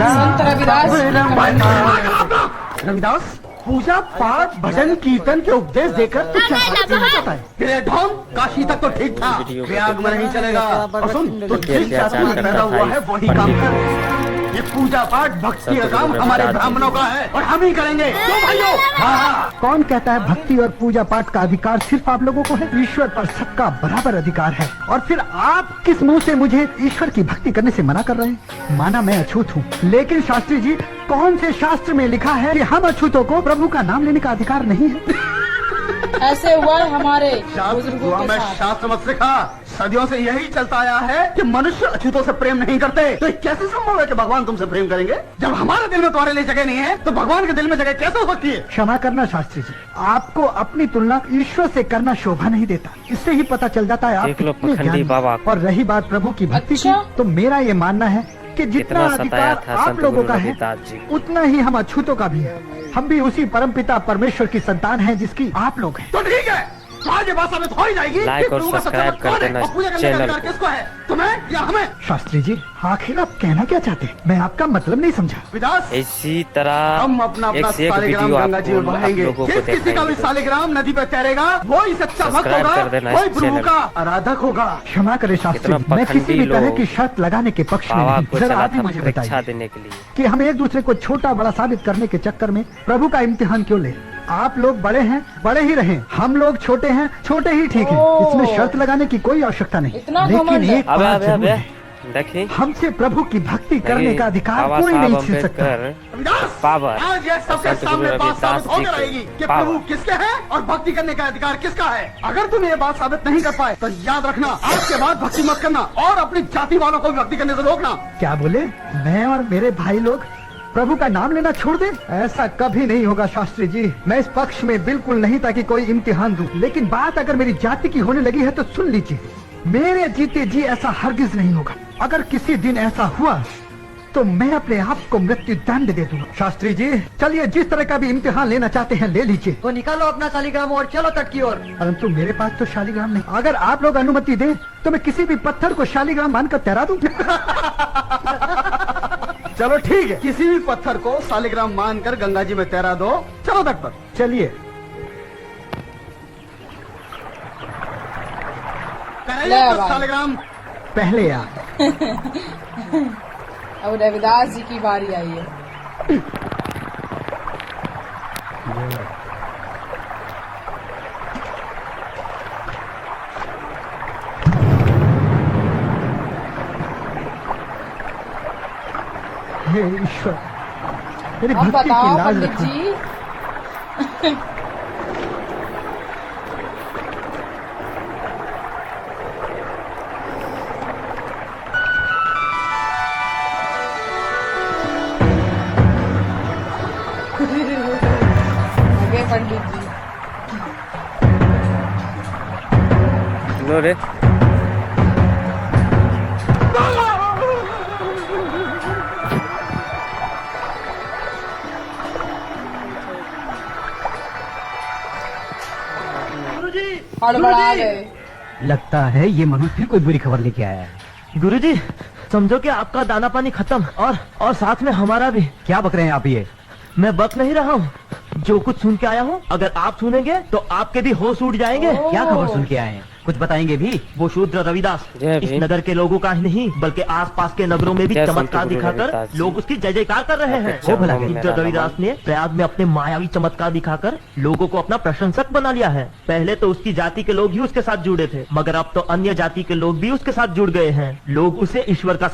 संत रविदास। रविदास, पूजा पाठ भजन कीर्तन के उपदेश देकर तो क्या चाहता है? तेरे ढोंग काशी तक तो ठीक था, प्रयाग में नहीं चलेगा। और सुन, तो ठीक पैदा हुआ है वही काम कर। ये पूजा पाठ भक्ति का काम हमारे ब्राह्मणों का है और हम ही करेंगे, क्यों भाइयों? हाँ। कौन कहता है भक्ति और पूजा पाठ का अधिकार सिर्फ आप लोगों को है? ईश्वर पर सबका बराबर अधिकार है। और फिर आप किस मुंह से मुझे ईश्वर की भक्ति करने से मना कर रहे हैं? माना मैं अछूत हूँ, लेकिन शास्त्री जी, कौन से शास्त्र में लिखा है कि हम अछूतों को प्रभु का नाम लेने का अधिकार नहीं है? ऐसे हुआ है हमारे बुजुर्गों के साथ। शास्त्र मत सिखा, सदियों से यही चलता आया है कि मनुष्य अछूतों से प्रेम नहीं करते। तो ये कैसे संभव है कि भगवान तुमसे प्रेम करेंगे? जब हमारे दिल में तुम्हारे लिए जगह नहीं है, तो भगवान के दिल में जगह कैसे हो सकती है? क्षमा करना शास्त्री जी, आपको अपनी तुलना ईश्वर से करना शोभा नहीं देता। इससे ही पता चल जाता है आप कितने ज्ञानी हैं। और रही बात प्रभु की भक्ति की, तो मेरा ये मानना है कि जितना अधिकार आप लोगों का है, उतना ही हम अछूतों का भी है। हम भी उसी परमपिता परमेश्वर की संतान हैं जिसकी आप लोग हैं। तो ठीक है, आज ये बात साबित हो ही जाएगी। लाइक और सब्सक्राइब कर देना चैनल को। किसको है, तुम्हें या हमें? शास्त्री जी, आखिर आप कहना क्या चाहते हैं? मैं आपका मतलब नहीं समझा। विदास, इसी तरह हम अपना एक से एक वीडियो गंगा जी में बहाएंगे। लोगों को किसी का भी सालिग्राम नदी पर तैरेगा, वो ही सच्चा भक्त होगा, वही प्रभु का आराधक होगा। क्षमा करे शास्त्री जी, मैं किसी भी तरह की शर्त लगाने के पक्ष में नहीं। जरा आप ही मुझे बताइए देने के लिए कि हम एक दूसरे को छोटा बड़ा साबित करने के चक्कर में प्रभु का इम्तिहान क्यों ले? आप लोग बड़े हैं, बड़े ही रहें। हम लोग छोटे हैं, छोटे ही ठीक हैं। इसमें शर्त लगाने की कोई आवश्यकता नहीं। लेकिन एक बात जरूर है, देखिए, हमसे प्रभु की भक्ति करने का अधिकार कोई नहीं छीन सकता। आज ये सबके सामने बात साबित होकर रहेगी कि प्रभु किसके हैं और भक्ति करने का अधिकार किसका है। अगर तुम ये बात साबित नहीं कर पाए, तो याद रखना, आज के बाद भक्ति मत करना और अपनी जाति वालों को भी भक्ति करने से रोकना। क्या बोले? मैं और मेरे भाई लोग प्रभु का नाम लेना छोड़ दे? ऐसा कभी नहीं होगा शास्त्री जी। मैं इस पक्ष में बिल्कुल नहीं था कि कोई इम्तिहान दूं, लेकिन बात अगर मेरी जाति की होने लगी है तो सुन लीजिए, मेरे जीते जी ऐसा हरगिज नहीं होगा। अगर किसी दिन ऐसा हुआ तो मैं अपने आप को मृत्यु दंड दे दूंगा। शास्त्री जी, चलिए, जिस तरह का भी इम्तिहान लेना चाहते हैं ले लीजिए। तो निकालो अपना शालिग्राम और चलो तट की ओर। परंतु मेरे पास तो शालिग्राम नहीं। अगर आप लोग अनुमति दें तो मैं किसी भी पत्थर को शालिग्राम मानकर तैरा दूं। चलो ठीक है, किसी भी पत्थर को शालिग्राम मानकर गंगा जी में तैरा दो। चलो तट पर चलिए। शालिग्राम पहले आ। अब रविदास जी की बारी आई है। हे ईश्वर, मेरी अब भक्ति की बताओ लाज पंडित रखो। जी। आगे पंडित जी। लो रे, हड़बड़ा गए। लगता है ये मनुष्य फिर कोई बुरी खबर लेके आया है। गुरुजी, समझो कि आपका दाना पानी खत्म और साथ में हमारा भी। क्या बक रहे हैं आप? ये मैं बक नहीं रहा हूँ, जो कुछ सुन के आया हूँ, अगर आप सुनेंगे तो आपके भी होश उड़ जाएंगे। क्या खबर सुन के आए हैं? कुछ बताएंगे भी? वो शूद्र रविदास इस नगर के लोगों का ही नहीं बल्कि आसपास के नगरों में भी चमत्कार दिखाकर लोग उसकी जय जयकार कर रहे हैं। शूद्र रविदास ने प्रयाग में अपने मायावी चमत्कार दिखाकर लोगों को अपना प्रशंसक बना लिया है। पहले तो उसकी जाति के लोग ही उसके साथ जुड़े थे, मगर अब तो अन्य जाति के लोग भी उसके साथ जुड़ गए हैं। लोग उसे ईश्वर का